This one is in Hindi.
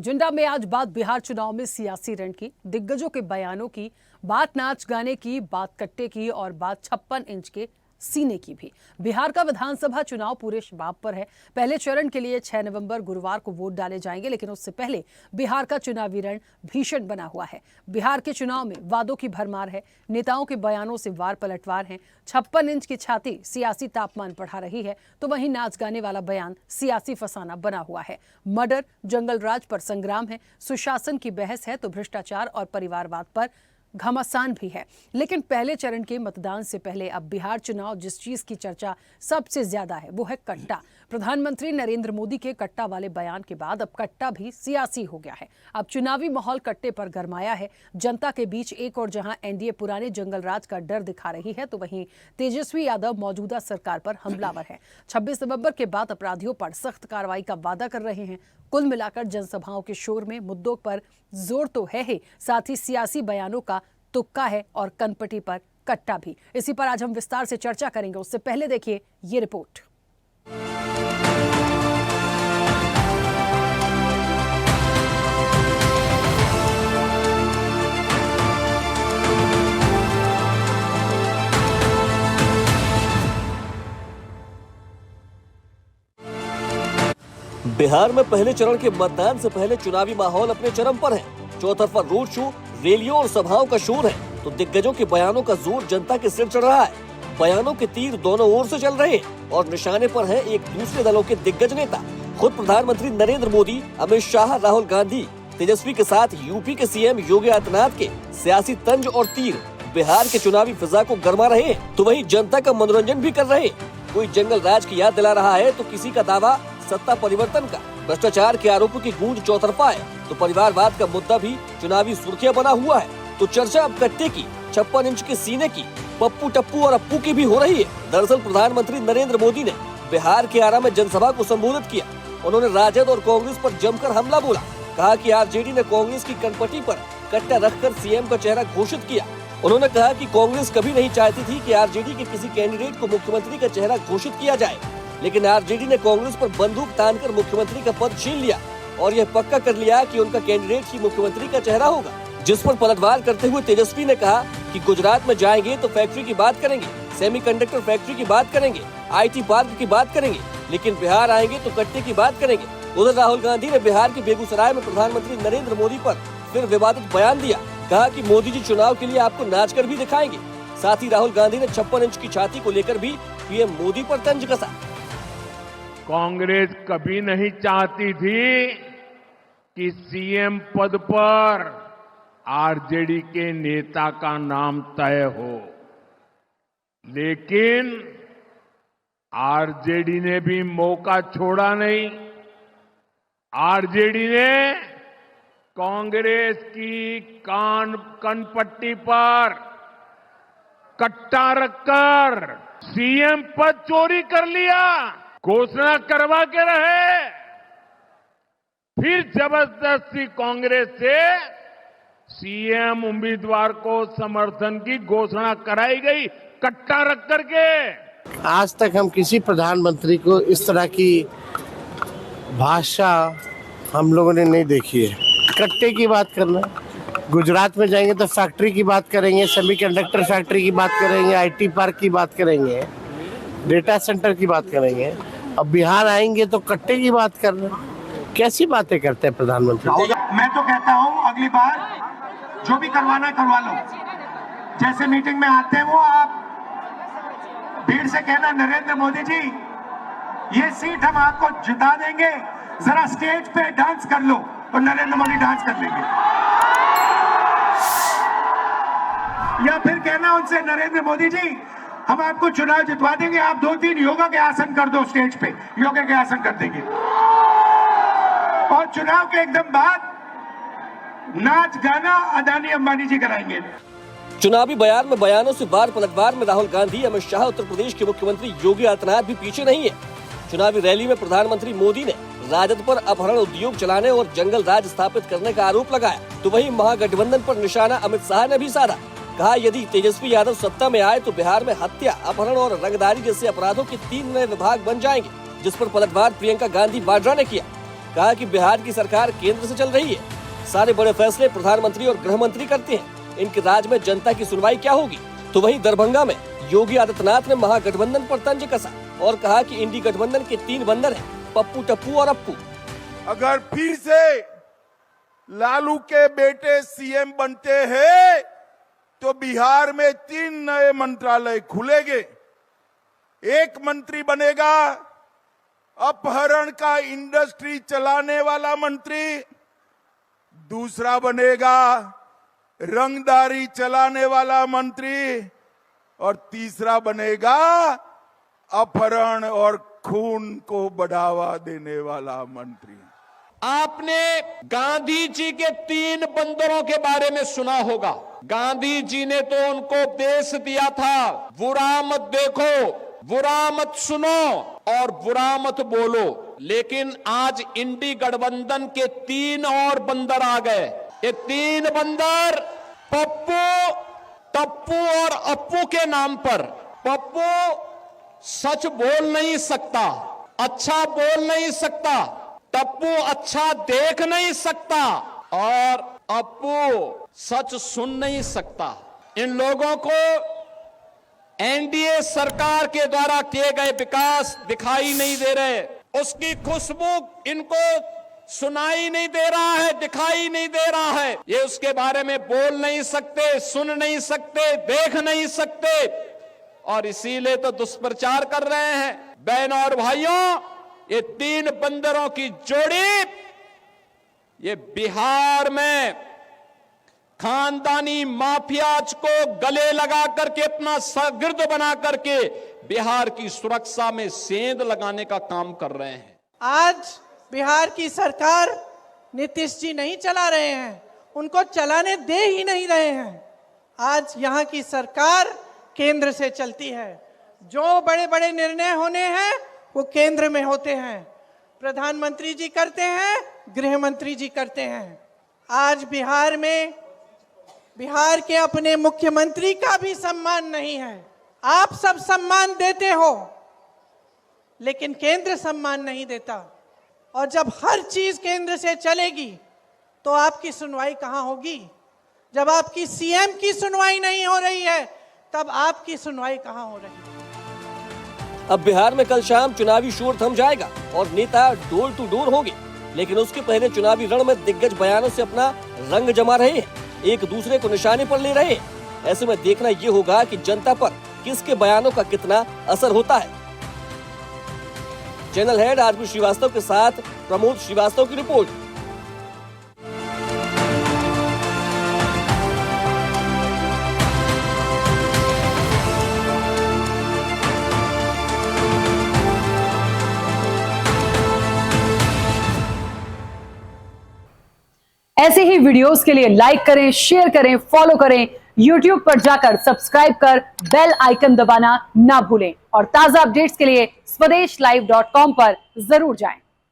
एजेंडा में आज बात बिहार चुनाव में सियासी रण की, दिग्गजों के बयानों की, बात नाच गाने की, बात कट्टे की और बात 56 इंच के सीने की भी। बिहार का विधानसभा चुनाव पूरे शबाब पर है। पहले चरण के लिए 6 नवंबर गुरुवार को वोट डाले जाएंगे, लेकिन उससे पहले बिहार का चुनावी रण भीषण बना हुआ है। बिहार के चुनाव में वादों की भरमार है, नेताओं के बयानों से वार पलटवार हैं। 56 इंच की छाती सियासी तापमान बढ़ा रही है, तो वहीं नाच गाने वाला बयान सियासी फसाना बना हुआ है। मर्डर, जंगल राज पर संग्राम है, सुशासन की बहस है तो भ्रष्टाचार और परिवारवाद पर घमासान भी है। लेकिन पहले चरण के मतदान से पहले अब बिहार चुनाव जिस चीज की चर्चा सबसे ज्यादा है वो है कट्टा। प्रधानमंत्री नरेंद्र मोदी के कट्टा वाले बयान के बाद अब कट्टा भी सियासी हो गया है। अब चुनावी माहौल कट्टे पर गरमाया है। जनता के बीच एक और जहां एनडीए पुराने जंगल राज का डर दिखा रही है, तो वहीं तेजस्वी यादव मौजूदा सरकार पर हमलावर है। 26 नवंबर के बाद अपराधियों पर सख्त कार्रवाई का वादा कर रहे हैं। कुल मिलाकर जनसभाओं के शोर में मुद्दों पर जोर तो है ही, साथ ही सियासी बयानों का तुक्का है और कनपटी पर कट्टा भी। इसी पर आज हम विस्तार से चर्चा करेंगे। उससे पहले देखिए ये रिपोर्ट। बिहार में पहले चरण के मतदान से पहले चुनावी माहौल अपने चरम पर है। चौतरफा रोड शो, रैलियों और सभाओं का शोर है, तो दिग्गजों के बयानों का जोर जनता के सिर चढ़ रहा है। बयानों के तीर दोनों ओर से चल रहे हैं और निशाने पर हैं एक दूसरे दलों के दिग्गज नेता। खुद प्रधानमंत्री नरेंद्र मोदी, अमित शाह, राहुल गांधी, तेजस्वी के साथ यूपी के सीएम योगी आदित्यनाथ के सियासी तंज और तीर बिहार के चुनावी फिजा को गरमा रहे हैं, तो वहीं जनता का मनोरंजन भी कर रहे हैं। कोई जंगल राज की याद दिला रहा है, तो किसी का दावा सत्ता परिवर्तन का। भ्रष्टाचार के आरोपों की गूंज चौतरफा है, तो परिवारवाद का मुद्दा भी चुनावी सुर्खियां बना हुआ है। तो चर्चा अब कट्टे की, 56 इंच के सीने की, पप्पू, टप्पू और अप्पू की भी हो रही है। दरअसल प्रधानमंत्री नरेंद्र मोदी ने बिहार के आरा में जनसभा को संबोधित किया। उन्होंने राजद और कांग्रेस पर जमकर हमला बोला। कहा कि आरजेडी ने कांग्रेस की कनपटी पर कट्टा रखकर सीएम का चेहरा घोषित किया। उन्होंने कहा कि कांग्रेस कभी नहीं चाहती थी कि आरजेडी के किसी कैंडिडेट को मुख्यमंत्री का चेहरा घोषित किया जाए, लेकिन आरजेडी ने कांग्रेस पर बंदूक तानकर मुख्यमंत्री का पद छीन लिया और यह पक्का कर लिया कि उनका कैंडिडेट ही मुख्यमंत्री का चेहरा होगा। जिस पर पलटवार करते हुए तेजस्वी ने कहा कि गुजरात में जाएंगे तो फैक्ट्री की बात करेंगे, सेमीकंडक्टर फैक्ट्री की बात करेंगे, आईटी पार्क की बात करेंगे, लेकिन बिहार आएंगे तो कट्टे की बात करेंगे। उधर राहुल गांधी ने बिहार के बेगूसराय में प्रधानमंत्री नरेंद्र मोदी पर फिर विवादित बयान दिया। कहा कि मोदी जी चुनाव के लिए आपको नाच कर भी दिखाएंगे। साथ ही राहुल गांधी ने 56 इंच की छाती को लेकर भी पीएम मोदी पर तंज कसा। कांग्रेस कभी नहीं चाहती थी कि सीएम पद पर आरजेडी के नेता का नाम तय हो, लेकिन आरजेडी ने भी मौका छोड़ा नहीं। आरजेडी ने कांग्रेस की कनपट्टी पर कट्टा रखकर सीएम पद चोरी कर लिया, घोषणा करवा के रहे। फिर जबरदस्ती कांग्रेस से सीएम उम्मीदवार को समर्थन की घोषणा कराई गई, कट्टा रख करके। आज तक हम किसी प्रधानमंत्री को इस तरह की भाषा हम लोगों ने नहीं देखी है। कट्टे की बात करना, गुजरात में जाएंगे तो फैक्ट्री की बात करेंगे, सेमीकंडक्टर फैक्ट्री की बात करेंगे, आईटी पार्क की बात करेंगे, डेटा सेंटर की बात करेंगे। अब बिहार आएंगे तो कट्टे की बात करना, कैसी बातें करते हैं प्रधानमंत्री। मैं तो कहता हूँ अगली बार जो भी करवाना करवा लो। जैसे मीटिंग में आते हैं वो आप भीड़ से कहना, नरेंद्र मोदी जी ये सीट हम आपको जिता देंगे, जरा स्टेज पे डांस कर लो, और नरेंद्र मोदी डांस कर लेंगे। या फिर कहना उनसे, नरेंद्र मोदी जी हम आपको चुनाव जितवा देंगे, आप 2-3 योगा के आसन कर दो, स्टेज पे योगा के आसन कर देंगे, और चुनाव के एकदम बाद नाच गाना अदानी अंबानी जी कराएंगे। चुनावी बयान में बयानों से वार पलटवार में राहुल गांधी, अमित शाह, उत्तर प्रदेश के मुख्यमंत्री योगी आदित्यनाथ भी पीछे नहीं है। चुनावी रैली में प्रधानमंत्री मोदी ने राजद पर अपहरण उद्योग चलाने और जंगल राज स्थापित करने का आरोप लगाया, तो वहीं महागठबंधन पर निशाना अमित शाह ने भी साधा। कहा यदि तेजस्वी यादव सत्ता में आए तो बिहार में हत्या, अपहरण और रंगदारी जैसे अपराधों के 3 नए विभाग बन जाएंगे, जिस पर पलटवार प्रियंका गांधी वाड्रा ने किया। कहा कि बिहार की सरकार केंद्र से चल रही है, सारे बड़े फैसले प्रधानमंत्री और गृह मंत्री करते हैं, इनके राज में जनता की सुनवाई क्या होगी। तो वहीं दरभंगा में योगी आदित्यनाथ ने महागठबंधन पर तंज कसा और कहा कि इंडी गठबंधन के 3 बंदर हैं, पप्पू, टप्पू और अप्पू। अगर फिर से लालू के बेटे सीएम बनते हैं तो बिहार में 3 नए मंत्रालय खुलेंगे। एक मंत्री बनेगा अपहरण का इंडस्ट्री चलाने वाला मंत्री, दूसरा बनेगा रंगदारी चलाने वाला मंत्री और तीसरा बनेगा अपहरण और खून को बढ़ावा देने वाला मंत्री। आपने गांधी जी के 3 बंदरों के बारे में सुना होगा। गांधी जी ने तो उनको उपदेश दिया था, बुरा मत देखो, बुरा मत सुनो और बुरा मत बोलो। लेकिन आज इंडी गठबंधन के 3 और बंदर आ गए। ये 3 बंदर पप्पू, टप्पू और अप्पू के नाम पर। पप्पू सच बोल नहीं सकता, अच्छा बोल नहीं सकता, टप्पू अच्छा देख नहीं सकता और अप्पू सच सुन नहीं सकता। इन लोगों को एनडीए सरकार के द्वारा किए गए विकास दिखाई नहीं दे रहे, उसकी खुशबू इनको सुनाई नहीं दे रहा है, दिखाई नहीं दे रहा है। ये उसके बारे में बोल नहीं सकते, सुन नहीं सकते, देख नहीं सकते और इसीलिए तो दुष्प्रचार कर रहे हैं। बहनों और भाइयों, ये 3 बंदरों की जोड़ी ये बिहार में खानदानी माफियाज को गले लगा करके, अपना शागिर्द बना करके बिहार की सुरक्षा में सेंध लगाने का काम कर रहे हैं। आज बिहार की सरकार नीतीश जी नहीं चला रहे हैं, उनको चलाने दे ही नहीं रहे हैं। आज यहाँ की सरकार केंद्र से चलती है। जो बड़े बड़े निर्णय होने हैं वो केंद्र में होते हैं, प्रधानमंत्री जी करते हैं, गृह मंत्री जी करते हैं। आज बिहार में बिहार के अपने मुख्यमंत्री का भी सम्मान नहीं है। आप सब सम्मान देते हो लेकिन केंद्र सम्मान नहीं देता। और जब हर चीज केंद्र से चलेगी तो आपकी सुनवाई कहां होगी? जब आपकी सीएम की सुनवाई नहीं हो रही है तब आपकी सुनवाई कहां हो रही है? अब बिहार में कल शाम चुनावी शोर थम जाएगा और नेता डोर टू डोर होंगे, लेकिन उसके पहले चुनावी रण में दिग्गज बयानों से अपना रंग जमा रहे हैं, एक दूसरे को निशाने पर ले रहे हैं। ऐसे में देखना ये होगा कि जनता पर किसके बयानों का कितना असर होता है। चैनल हेड आरपी श्रीवास्तव के साथ प्रमोद श्रीवास्तव की रिपोर्ट। ऐसे ही वीडियोस के लिए लाइक करें, शेयर करें, फॉलो करें। YouTube पर जाकर सब्सक्राइब कर बेल आइकन दबाना ना भूलें और ताजा अपडेट्स के लिए SwadeshLive.com पर जरूर जाएं।